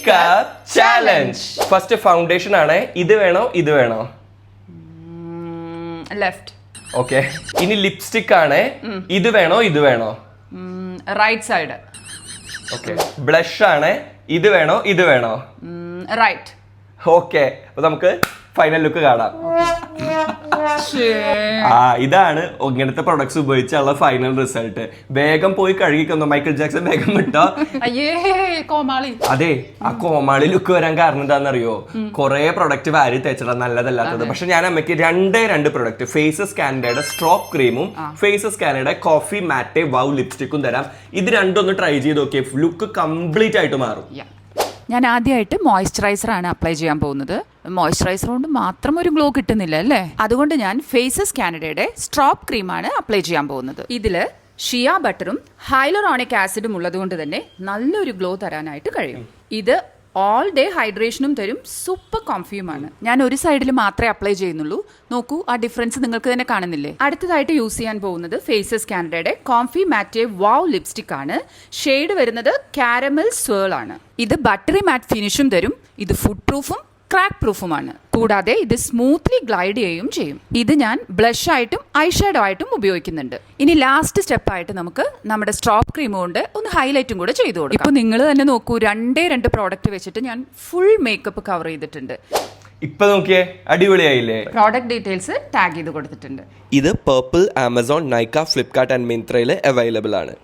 Makeup challenge. First foundation ആണ്. ഇത് വേണോ ഇത് വേണോ? ലെഫ്റ്റ്. ഓക്കെ. ഇനി ലിപ്സ്റ്റിക് ആണ്. ഇത് വേണോ ഇത് വേണോ? Right side. ഓക്കെ. ബ്ലഷ് ആണ്. ഇത് വേണോ ഇത് വേണോ? റൈറ്റ്. ഓക്കെ. അപ്പൊ നമുക്ക് ഫൈനൽ ലുക്ക് കാണാം. ഇതാണ് ഇങ്ങനത്തെ പ്രൊഡക്ട്സ് ഉപയോഗിച്ചുള്ള ഫൈനൽ റിസൾട്ട്. വേഗം പോയി കഴുകിക്കൊന്നു. മൈക്കിൾ ജാക്സൺ വേഗം വിട്ടോ. അതെ, ആ കോമാളി ലുക്ക് വരാൻ കാരണം എന്താണെന്നറിയോ? കുറെ പ്രൊഡക്റ്റ് വാരി തേച്ചതാ നല്ലതല്ലാത്തത്. പക്ഷെ ഞാൻ അമ്മയ്ക്ക് രണ്ട് പ്രൊഡക്റ്റ്, ഫേസസ് കാനഡയുടെ സ്ട്രോപ്പ് ക്രീമും ഫേസസ് കാനഡയുടെ കോഫി മാറ്റെ വൗ ലിപ്സ്റ്റിക്കും തരാം. ഇത് രണ്ടൊന്ന് ട്രൈ ചെയ്ത് നോക്കിയേ, ലുക്ക് കംപ്ലീറ്റ് ആയിട്ട് മാറും. ഞാൻ ആദ്യമായിട്ട് മോയ്സ്ചറൈസർ ആണ് അപ്ലൈ ചെയ്യാൻ പോകുന്നത്. മോയ്സ്ചറൈസർ കൊണ്ട് മാത്രം ഒരു ഗ്ലോ കിട്ടുന്നില്ല അല്ലേ? അതുകൊണ്ട് ഞാൻ ഫേസസ് കാനഡയുടെ സ്ട്രോപ്പ് ക്രീമാണ് അപ്ലൈ ചെയ്യാൻ പോകുന്നത്. ഇതില് ഷിയ ബട്ടറും ഹൈലറോണിക് ആസിഡും ഉള്ളതുകൊണ്ട് തന്നെ നല്ലൊരു ഗ്ലോ തരാനായിട്ട് കഴിയും. ഇത് ഓൾ ഡേ ഹൈഡ്രേഷനും തരും, സൂപ്പർ കോംഫിയുമാണ്. ഞാൻ ഒരു സൈഡിൽ മാത്രമേ അപ്ലൈ ചെയ്യുന്നുള്ളൂ. നോക്കൂ, ആ ഡിഫറൻസ് നിങ്ങൾക്ക് തന്നെ കാണുന്നില്ലേ? അടുത്തതായിട്ട് യൂസ് ചെയ്യാൻ പോകുന്നത് ഫേസസ് കാനഡയുടെ കോംഫി മാറ്റെ വാവ് ലിപ്സ്റ്റിക് ആണ്. ഷെയ്ഡ് വരുന്നത് കാരമൽ സ്വേൾ ആണ്. ഇത് ബട്ടറി മാറ്റ് ഫിനിഷും തരും. ഇത് ഫുഡ് പ്രൂഫും ക്രാക്ക് പ്രൂഫുമാണ്. കൂടാതെ ഇത് സ്മൂത്ത്ലി ഗ്ലൈഡ് ചെയ്യും. ഇത് ഞാൻ ബ്ലഷ് ആയിട്ടും ഐഷാഡോ ആയിട്ടും ഉപയോഗിക്കുന്നുണ്ട്. ഇനി ലാസ്റ്റ് സ്റ്റെപ്പായിട്ട് നമുക്ക് നമ്മുടെ സ്ട്രോപ്പ് ക്രീം കൊണ്ട് ഒന്ന് ഹൈലൈറ്റും കൂടെ ചെയ്തു കൊടുക്കാം. ഇപ്പൊ നിങ്ങൾ തന്നെ നോക്കൂ, രണ്ട് പ്രോഡക്റ്റ് വെച്ചിട്ട് ഞാൻ ഫുൾ മേക്കപ്പ് കവർ ചെയ്തിട്ടുണ്ട്. ഇപ്പൊ നോക്കിയേ, അടിപൊളിയായില്ലേ? പ്രോഡക്റ്റ് ഡീറ്റെയിൽസ് ടാഗ് ചെയ്ത് കൊടുത്തിട്ടുണ്ട്. ഇത് purple, Amazon, Nykaa, Flipkart and മിന്ത്രയിൽ അവൈലബിൾ ആണ്.